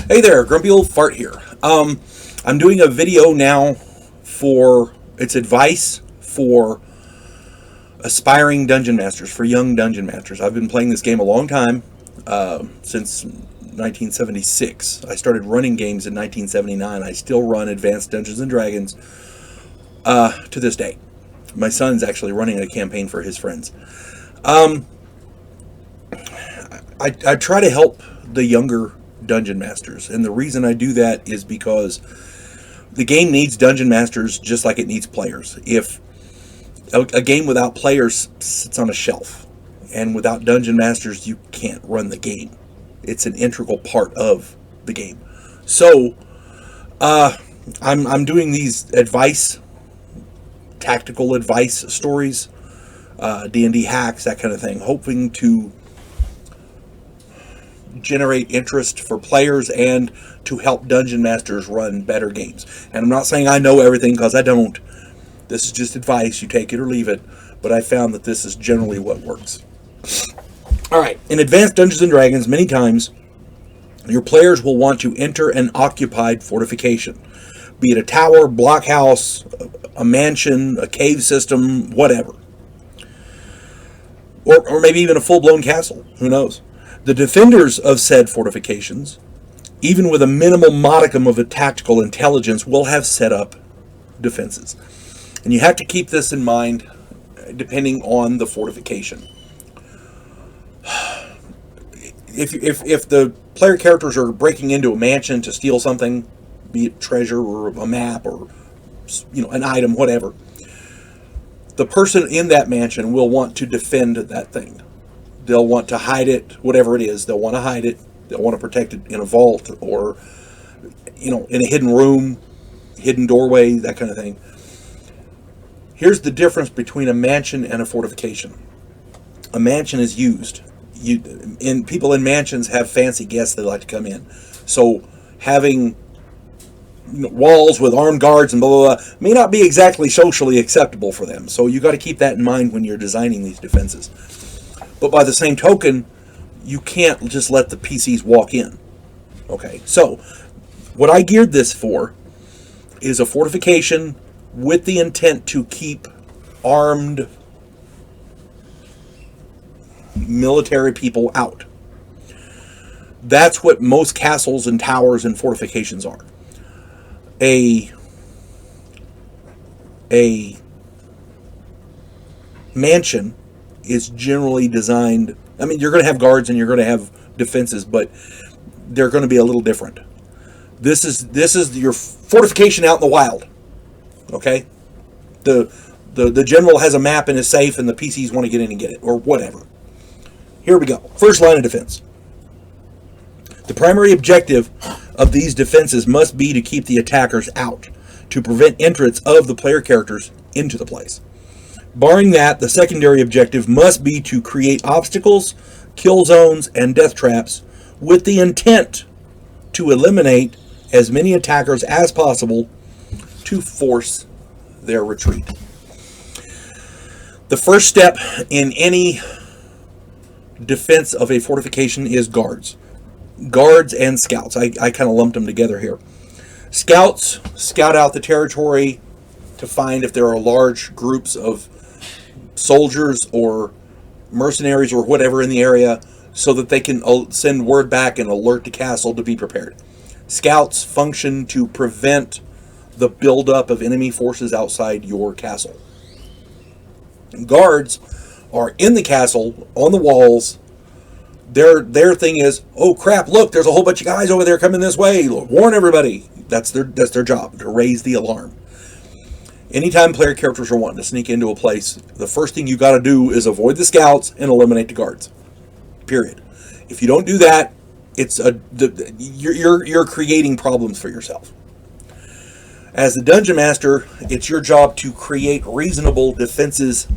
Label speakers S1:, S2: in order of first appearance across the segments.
S1: Hey there, Grumpy Old Fart here. I'm doing a video now for its advice for aspiring dungeon masters, for young dungeon masters. I've been playing this game a long time, since 1976. I started running games in 1979. I still run Advanced Dungeons and Dragons to this day. My son's actually running a campaign for his friends. I try to help the younger dungeon masters, and the reason I do that is because the game needs dungeon masters just like it needs players. If a game without players sits on a shelf, and without dungeon masters you can't run the game. It's an integral part of the game. So I'm doing these tactical advice stories, D&D hacks, that kind of thing, hoping to generate interest for players and to help dungeon masters run better games. And I'm not saying I know everything, because I don't. This is just advice. You take it or leave it. But I found that this is generally what works. Alright, in Advanced Dungeons and Dragons, many times your players will want to enter an occupied fortification. Be it a tower, blockhouse, a mansion, a cave system, whatever. Or maybe even a full-blown castle. Who knows? The defenders of said fortifications, even with a minimal modicum of a tactical intelligence, will have set up defenses. And you have to keep this in mind depending on the fortification. If the player characters are breaking into a mansion to steal something, be it treasure or a map or an item, whatever, the person in that mansion will want to defend that thing. They'll want to hide it, whatever it is. They'll want to hide it. They'll want to protect it in a vault or, in a hidden room, hidden doorway, that kind of thing. Here's the difference between a mansion and a fortification. A mansion is used. People in mansions have fancy guests that like to come in. So having walls with armed guards and blah, blah, blah may not be exactly socially acceptable for them. So you got to keep that in mind when you're designing these defenses. But by the same token, you can't just let the PCs walk in. Okay, so what I geared this for is a fortification with the intent to keep armed military people out. That's what most castles and towers and fortifications are. A mansion is generally designed, you're going to have guards and you're going to have defenses, but they're going to be a little different. This is your fortification out in the wild. Okay? The general has a map in his safe and the PCs want to get in and get it, or whatever. Here we go. First line of defense. The primary objective of these defenses must be to keep the attackers out, to prevent entrance of the player characters into the place. Barring that, the secondary objective must be to create obstacles, kill zones, and death traps with the intent to eliminate as many attackers as possible to force their retreat. The first step in any defense of a fortification is guards. Guards and scouts. I kind of lumped them together here. Scouts scout out the territory to find if there are large groups of soldiers or mercenaries or whatever in the area, so that they can send word back and alert the castle to be prepared. Scouts function to prevent the buildup of enemy forces outside your castle. Guards are in the castle, on the walls. Their thing is, oh crap, look, there's a whole bunch of guys over there coming this way. Warn everybody. That's their job, to raise the alarm. Anytime player characters are wanting to sneak into a place, the first thing you got to do is avoid the scouts and eliminate the guards. Period. If you don't do that, you're creating problems for yourself. As the dungeon master, it's your job to create reasonable defenses.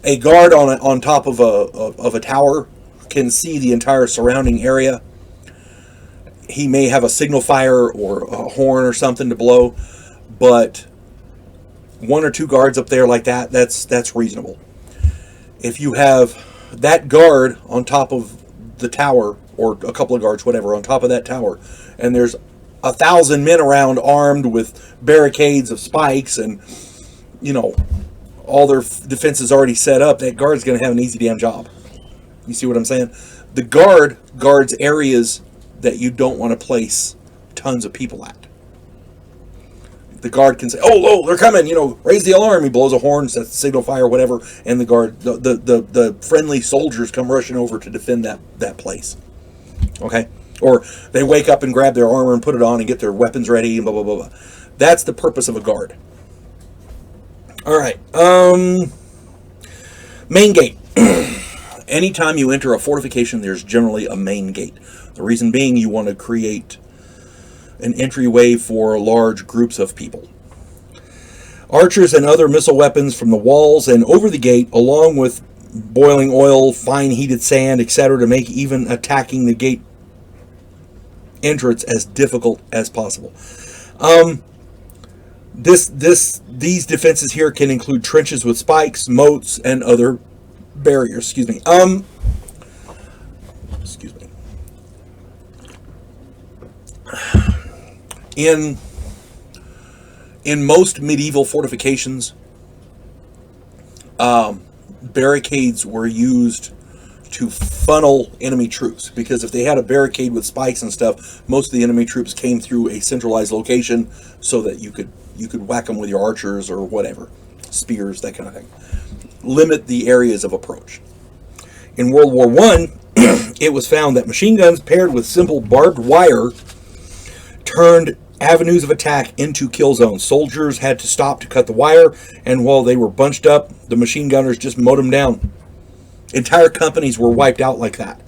S1: A guard on top of a tower can see the entire surrounding area. He may have a signal fire or a horn or something to blow, but one or two guards up there like that's reasonable. If you have that guard on top of the tower, or a couple of guards, whatever, on top of that tower, and there's 1,000 men around armed with barricades of spikes and, all their defenses already set up, that guard's going to have an easy damn job. You see what I'm saying? The guard guards areas that you don't want to place tons of people at. The guard can say, "Oh, they're coming! Raise the alarm." He blows a horn, sets the signal fire, whatever, and the guard, the friendly soldiers come rushing over to defend that place. Okay, or they wake up and grab their armor and put it on and get their weapons ready and blah blah blah blah. That's the purpose of a guard. All right, main gate. Anytime you enter a fortification, there's generally a main gate. The reason being, you want to create an entryway for large groups of people. Archers and other missile weapons from the walls and over the gate, along with boiling oil, fine heated sand, etc., to make even attacking the gate entrance as difficult as possible. These defenses here can include trenches with spikes, moats, and other barriers. Excuse me. In most medieval fortifications, barricades were used to funnel enemy troops, because if they had a barricade with spikes and stuff, most of the enemy troops came through a centralized location so that you could whack them with your archers or whatever, spears, that kind of thing. Limit the areas of approach. In World War I, it was found that machine guns paired with simple barbed wire turned avenues of attack into kill zones. Soldiers had to stop to cut the wire, and while they were bunched up, the machine gunners just mowed them down. Entire companies were wiped out like that.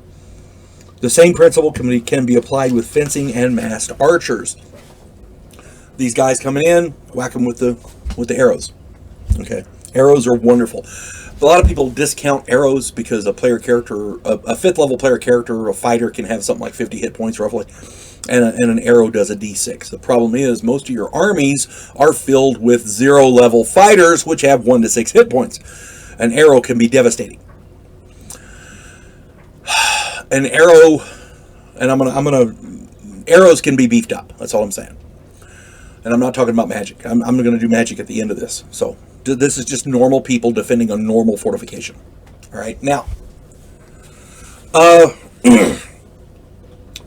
S1: The same principle can be applied with fencing and massed archers. These guys coming in, whack them with the arrows. Okay, arrows are wonderful. A lot of people discount arrows because a fifth level player character, a fighter, can have something like 50 hit points roughly. And an arrow does a d6. The problem is most of your armies are filled with 0 level fighters, which have 1 to 6 hit points. An arrow can be devastating. An arrow, and arrows can be beefed up. That's all I'm saying. And I'm not talking about magic. I'm going to do magic at the end of this. So this is just normal people defending a normal fortification. All right, now.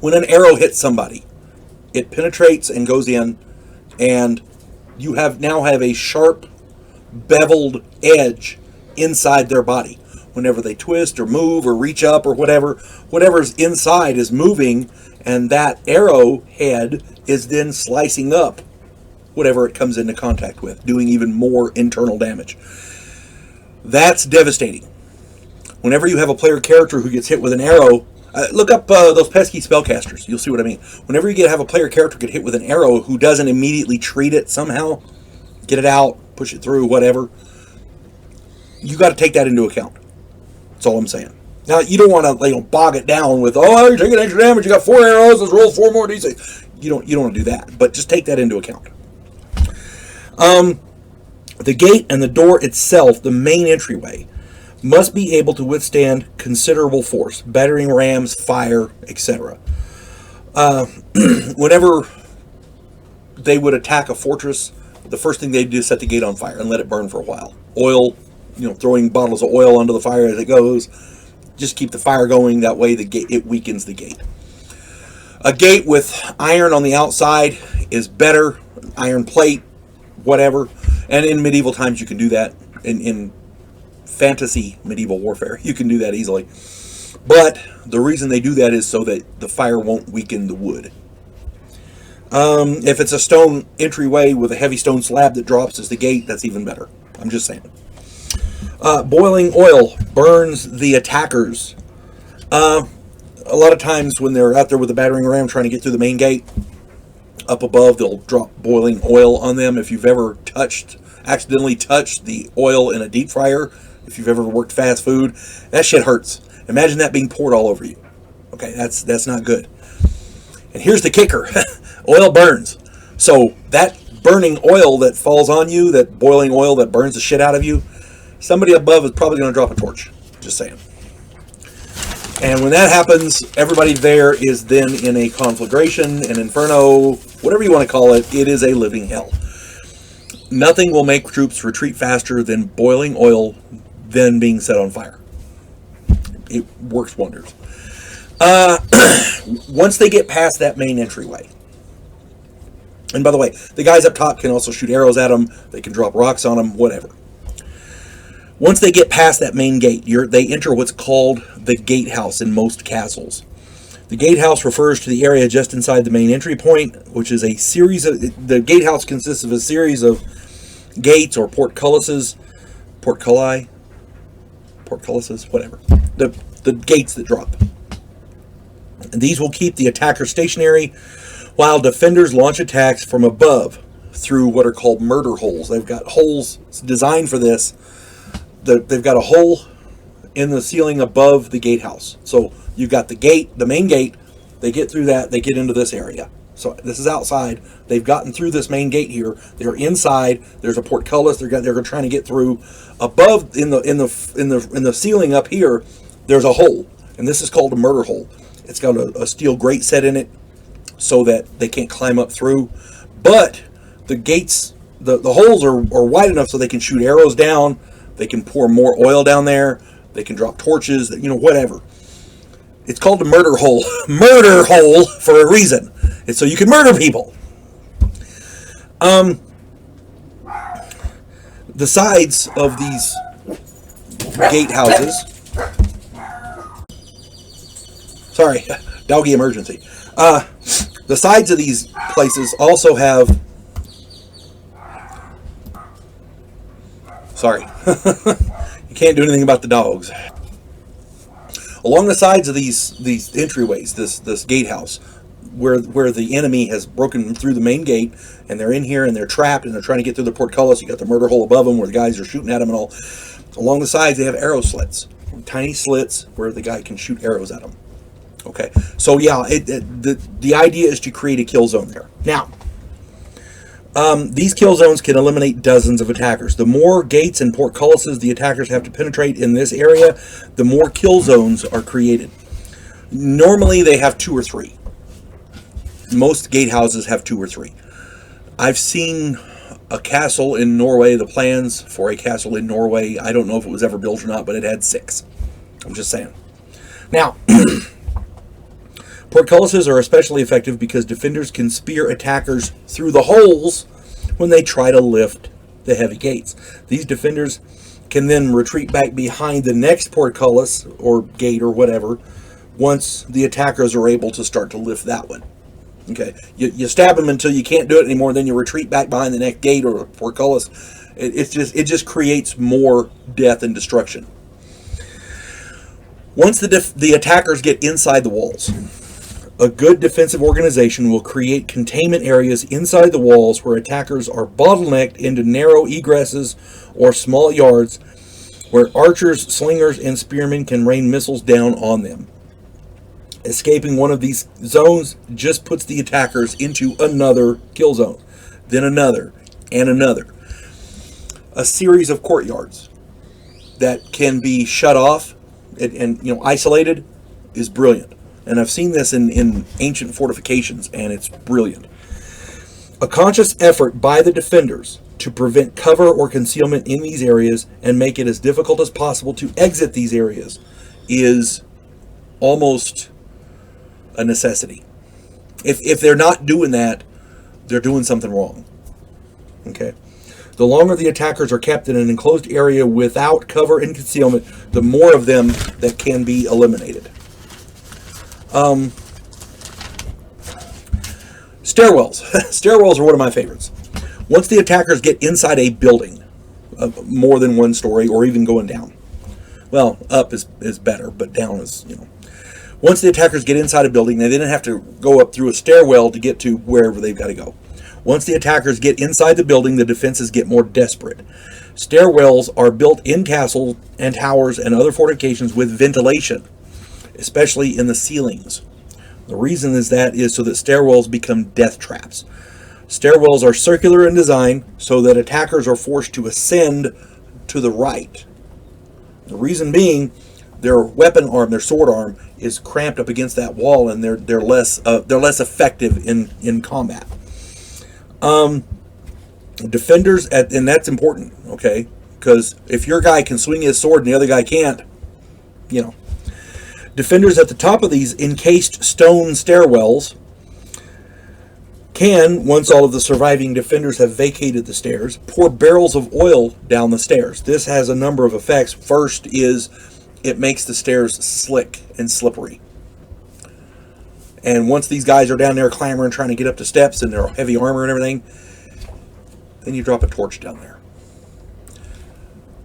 S1: When an arrow hits somebody, it penetrates and goes in, and you now have a sharp, beveled edge inside their body. Whenever they twist or move or reach up or whatever's inside is moving, and that arrow head is then slicing up whatever it comes into contact with, doing even more internal damage. That's devastating. Whenever you have a player character who gets hit with an arrow, look up those pesky spellcasters. You'll see what I mean. Whenever you have a player character get hit with an arrow who doesn't immediately treat it somehow, get it out, push it through, whatever, you got to take that into account. That's all I'm saying. Now, you don't want to bog it down with, you're taking extra damage, you got 4 arrows, let's roll 4 more d6. You don't want to do that, but just take that into account. The gate and the door itself, the main entryway, must be able to withstand considerable force, battering rams, fire, etc. Whenever they would attack a fortress, the first thing they'd do is set the gate on fire and let it burn for a while. Oil, throwing bottles of oil onto the fire as it goes. Just keep the fire going. That way it weakens the gate. A gate with iron on the outside is better. Iron plate, whatever. And in medieval times you can do that. In fantasy medieval warfare, you can do that easily. But the reason they do that is so that the fire won't weaken the wood. If it's a stone entryway with a heavy stone slab that drops as the gate, that's even better. I'm just saying. Boiling oil burns the attackers. A lot of times when they're out there with a battering ram trying to get through the main gate, up above they'll drop boiling oil on them. If you've ever accidentally touched the oil in a deep fryer, if you've ever worked fast food, that shit hurts. Imagine that being poured all over you. Okay, that's not good. And here's the kicker. Oil burns. So that burning oil that falls on you, that boiling oil that burns the shit out of you, somebody above is probably going to drop a torch. Just saying. And when that happens, everybody there is then in a conflagration, an inferno, whatever you want to call it. It is a living hell. Nothing will make troops retreat faster than boiling oil then being set on fire. It works wonders. Once they get past that main entryway, and by the way, the guys up top can also shoot arrows at them. They can drop rocks on them, whatever. Once they get past that main gate, they enter what's called the gatehouse in most castles. The gatehouse refers to the area just inside the main entry point, which is a series of... The gatehouse consists of a series of gates or portcullises, whatever. The gates that drop. And these will keep the attacker stationary while defenders launch attacks from above through what are called murder holes. They've got holes designed for this. They've got a hole in the ceiling above the gatehouse. So you've got the gate, the main gate. They get through that. They get into this area. So this is outside. They've gotten through this main gate here. They're inside. There's a portcullis. They're trying to get through. Above in the ceiling up here, there's a hole, and this is called a murder hole. It's got a steel grate set in it so that they can't climb up through. But the gates, the holes are wide enough so they can shoot arrows down. They can pour more oil down there. They can drop torches, whatever. It's called a murder hole. Murder hole for a reason. It's so you can murder people. The sides of these gatehouses... Sorry, doggy emergency. The sides of these places also have... Sorry. You can't do anything about the dogs. Along the sides of these entryways, this gatehouse, where the enemy has broken through the main gate, and they're in here and they're trapped and they're trying to get through the portcullis. You got the murder hole above them where the guys are shooting at them and all. Along the sides, they have arrow slits, tiny slits where the guy can shoot arrows at them. Okay, so yeah, the idea is to create a kill zone there. Now, these kill zones can eliminate dozens of attackers. The more gates and portcullises the attackers have to penetrate in this area, the more kill zones are created. Normally, they have 2 or 3. Most gatehouses have 2 or 3. I've seen a castle in Norway, the plans for a castle in Norway, I don't know if it was ever built or not, but it had 6. I'm just saying. Now, portcullises are especially effective because defenders can spear attackers through the holes when they try to lift the heavy gates. These defenders can then retreat back behind the next portcullis or gate or whatever once the attackers are able to start to lift that one. Okay, you stab them until you can't do it anymore, then you retreat back behind the next gate or portcullis. It just creates more death and destruction. Once the attackers get inside the walls, a good defensive organization will create containment areas inside the walls where attackers are bottlenecked into narrow egresses or small yards where archers, slingers, and spearmen can rain missiles down on them. Escaping one of these zones just puts the attackers into another kill zone, then another, and another. A series of courtyards that can be shut off and isolated is brilliant. And I've seen this in ancient fortifications, and it's brilliant. A conscious effort by the defenders to prevent cover or concealment in these areas and make it as difficult as possible to exit these areas is almost a necessity. If they're not doing that, they're doing something wrong. Okay? The longer the attackers are kept in an enclosed area without cover and concealment, the more of them that can be eliminated. Stairwells. Stairwells are one of my favorites. Once the attackers get inside a building, more than one story, or even going down. Well, up is better, but down is, Once the attackers get inside a building, they then have to go up through a stairwell to get to wherever they've got to go. Once the attackers get inside the building, the defenses get more desperate. Stairwells are built in castles and towers and other fortifications with ventilation, especially in the ceilings. The reason is so that stairwells become death traps. Stairwells are circular in design so that attackers are forced to ascend to the right. The reason being, their weapon arm, their sword arm, is cramped up against that wall, and they're less effective in combat. Defenders and that's important, okay? Because if your guy can swing his sword and the other guy can't, you know. Defenders at the top of these encased stone stairwells can, once all of the surviving defenders have vacated the stairs, pour barrels of oil down the stairs. This has a number of effects. First is it makes the stairs slick and slippery. And once these guys are down there clamoring, trying to get up the steps in their heavy armor and everything, then you drop a torch down there.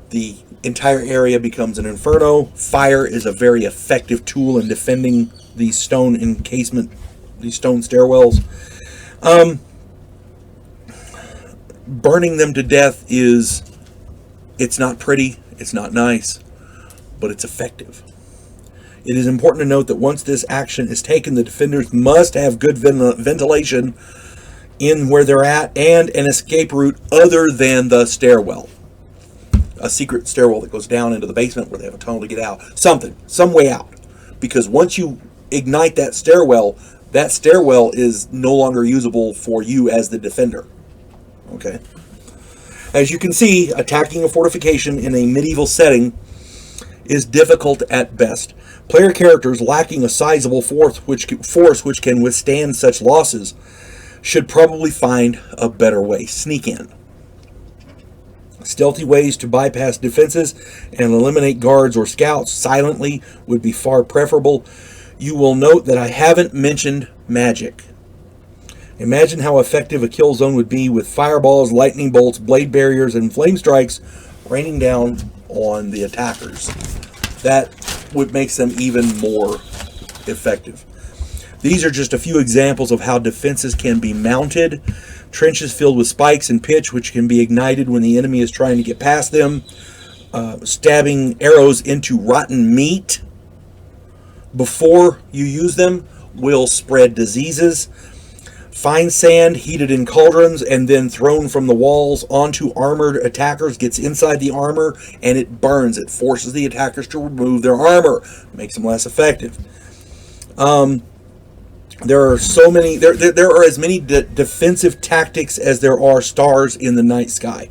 S1: The entire area becomes an inferno. Fire is a very effective tool in defending these stone encasement, these stone stairwells. Burning them to death it's not pretty, it's not nice, but it's effective. It is important to note that once this action is taken, the defenders must have good ventilation in where they're at and an escape route other than the stairwell. A secret stairwell that goes down into the basement where they have a tunnel to get out. Some way out. Because once you ignite that stairwell is no longer usable for you as the defender. Okay. As you can see, attacking a fortification in a medieval setting is difficult at best. Player characters lacking a sizable force which can withstand such losses should probably find a better way. Sneak in. Stealthy ways to bypass defenses and eliminate guards or scouts silently would be far preferable. You will note that I haven't mentioned magic. Imagine how effective a kill zone would be with fireballs, lightning bolts, blade barriers, and flame strikes raining down on the attackers. That would make them even more effective. These are just a few examples of how defenses can be mounted. Trenches filled with spikes and pitch, which can be ignited when the enemy is trying to get past them. Stabbing arrows into rotten meat before you use them will spread diseases. Fine sand heated in cauldrons and then thrown from the walls onto armored attackers gets inside the armor and it burns. It forces the attackers to remove their armor. Makes them less effective. There are so many. There are as many defensive tactics as there are stars in the night sky.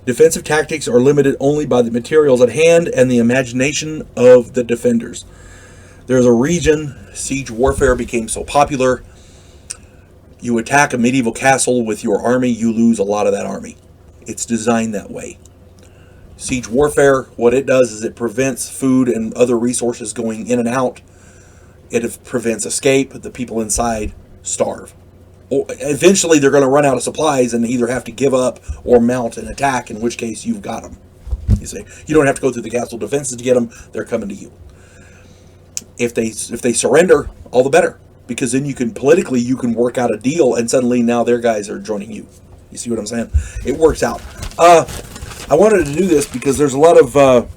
S1: Defensive tactics are limited only by the materials at hand and the imagination of the defenders. There's a region siege warfare became so popular. You attack a medieval castle with your army, you lose a lot of that army. It's designed that way. Siege warfare, what it does is it prevents food and other resources going in and out. It prevents escape. The people inside starve. Or eventually they're going to run out of supplies and either have to give up or mount an attack, in which case you've got them. You see, you don't have to go through the castle defenses to get them. They're coming to you. If they surrender, all the better. Because then you can work out a deal and suddenly now their guys are joining you. You see what I'm saying? It works out. I wanted to do this because there's a lot of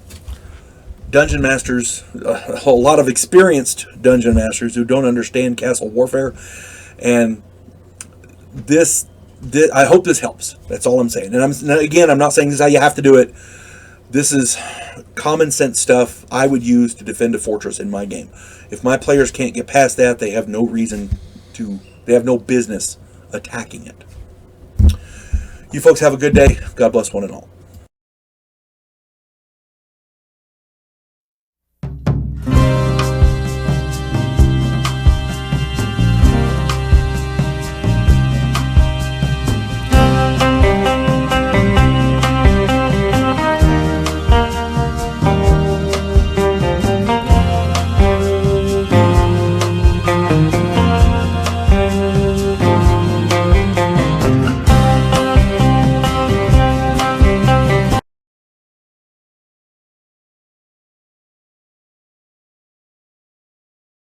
S1: dungeon masters, a lot of experienced dungeon masters who don't understand castle warfare, and this I hope this helps. That's all I'm saying. And I'm not saying this is how you have to do it. This is common sense stuff I would use to defend a fortress in my game. If my players can't get past that, they have no business attacking it. You folks have a good day. God bless one and all.